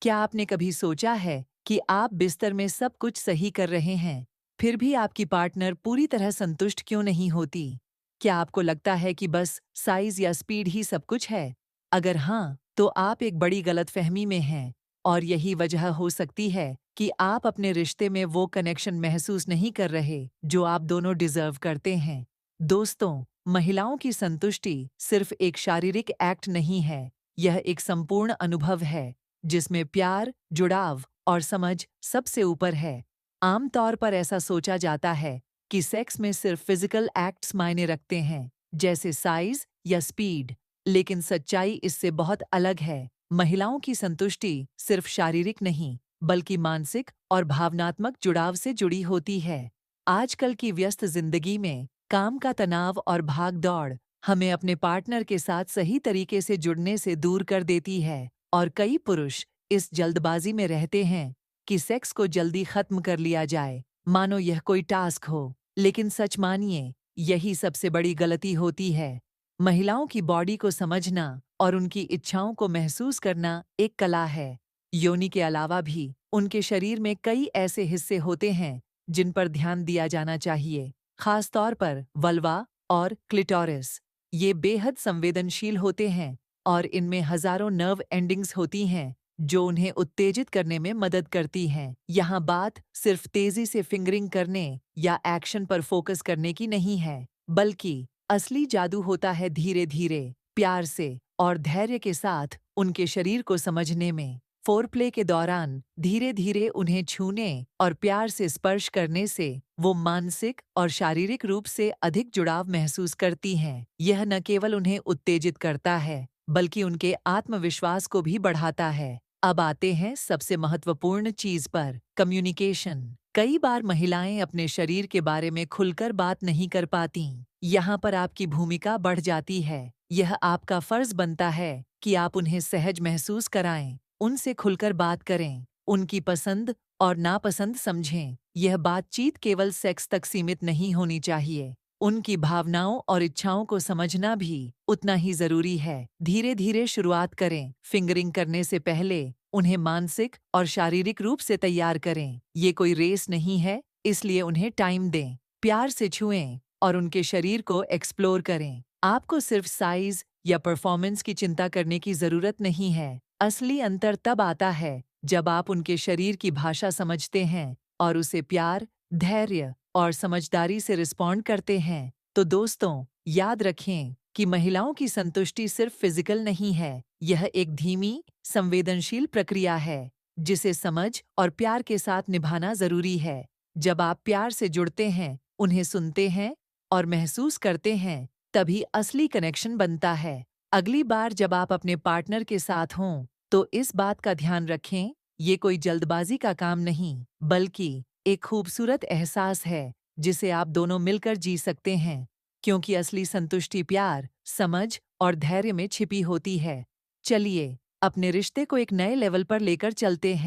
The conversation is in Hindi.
क्या आपने कभी सोचा है कि आप बिस्तर में सब कुछ सही कर रहे हैं, फिर भी आपकी पार्टनर पूरी तरह संतुष्ट क्यों नहीं होती? क्या आपको लगता है कि बस साइज या स्पीड ही सब कुछ है? अगर हाँ, तो आप एक बड़ी गलतफहमी में हैं और यही वजह हो सकती है कि आप अपने रिश्ते में वो कनेक्शन महसूस नहीं कर रहे जो आप दोनों डिजर्व करते हैं। दोस्तों, महिलाओं की संतुष्टि सिर्फ एक शारीरिक एक्ट नहीं है, यह एक संपूर्ण अनुभव है जिसमें प्यार, जुड़ाव और समझ सबसे ऊपर है। आमतौर पर ऐसा सोचा जाता है कि सेक्स में सिर्फ फिजिकल एक्ट्स मायने रखते हैं, जैसे साइज या स्पीड, लेकिन सच्चाई इससे बहुत अलग है। महिलाओं की संतुष्टि सिर्फ शारीरिक नहीं, बल्कि मानसिक और भावनात्मक जुड़ाव से जुड़ी होती है। आजकल की व्यस्त जिंदगी में काम का तनाव और भाग-दौड़ हमें अपने पार्टनर के साथ सही तरीके से जुड़ने से दूर कर देती है। और कई पुरुष इस जल्दबाजी में रहते हैं कि सेक्स को जल्दी खत्म कर लिया जाए, मानो यह कोई टास्क हो। लेकिन सच मानिए, यही सबसे बड़ी गलती होती है। महिलाओं की बॉडी को समझना और उनकी इच्छाओं को महसूस करना एक कला है। योनि के अलावा भी उनके शरीर में कई ऐसे हिस्से होते हैं जिन पर ध्यान दिया जाना चाहिए, खास तौर पर वल्वा और क्लिटोरिस। ये बेहद संवेदनशील होते हैं और इनमें हजारों नर्व एंडिंग्स होती हैं जो उन्हें उत्तेजित करने में मदद करती हैं। यहाँ बात सिर्फ तेजी से फिंगरिंग करने या एक्शन पर फोकस करने की नहीं है, बल्कि असली जादू होता है धीरे-धीरे, प्यार से और धैर्य के साथ उनके शरीर को समझने में। फोरप्ले के दौरान धीरे-धीरे उन्हें छूने और प्यार से स्पर्श करने से वो मानसिक और शारीरिक रूप से अधिक जुड़ाव महसूस करती हैं। यह न केवल उन्हें उत्तेजित करता है, बल्कि उनके आत्मविश्वास को भी बढ़ाता है। अब आते हैं सबसे महत्वपूर्ण चीज पर, कम्युनिकेशन। कई बार महिलाएं अपने शरीर के बारे में खुलकर बात नहीं कर पाती। यहाँ पर आपकी भूमिका बढ़ जाती है। यह आपका फर्ज बनता है कि आप उन्हें सहज महसूस कराएं, उनसे खुलकर बात करें, उनकी पसंद और नापसंद समझें। यह बातचीत केवल सेक्स तक सीमित नहीं होनी चाहिए। उनकी भावनाओं और इच्छाओं को समझना भी उतना ही जरूरी है। धीरे धीरे शुरुआत करें। फिंगरिंग करने से पहले उन्हें मानसिक और शारीरिक रूप से तैयार करें। ये कोई रेस नहीं है, इसलिए उन्हें टाइम दें। प्यार से छुएं और उनके शरीर को एक्सप्लोर करें। आपको सिर्फ साइज या परफॉर्मेंस की चिंता करने की जरूरत नहीं है। असली अंतर तब आता है जब आप उनके शरीर की भाषा समझते हैं और उसे प्यार, धैर्य और समझदारी से रिस्पॉन्ड करते हैं। तो दोस्तों, याद रखें कि महिलाओं की संतुष्टि सिर्फ फिजिकल नहीं है, यह एक धीमी, संवेदनशील प्रक्रिया है जिसे समझ और प्यार के साथ निभाना जरूरी है। जब आप प्यार से जुड़ते हैं, उन्हें सुनते हैं और महसूस करते हैं, तभी असली कनेक्शन बनता है। अगली बार जब आप अपने पार्टनर के साथ हों, तो इस बात का ध्यान रखें, ये कोई जल्दबाजी का काम नहीं, बल्कि एक खूबसूरत एहसास है जिसे आप दोनों मिलकर जी सकते हैं, क्योंकि असली संतुष्टि प्यार, समझ और धैर्य में छिपी होती है। चलिए, अपने रिश्ते को एक नए लेवल पर लेकर चलते हैं।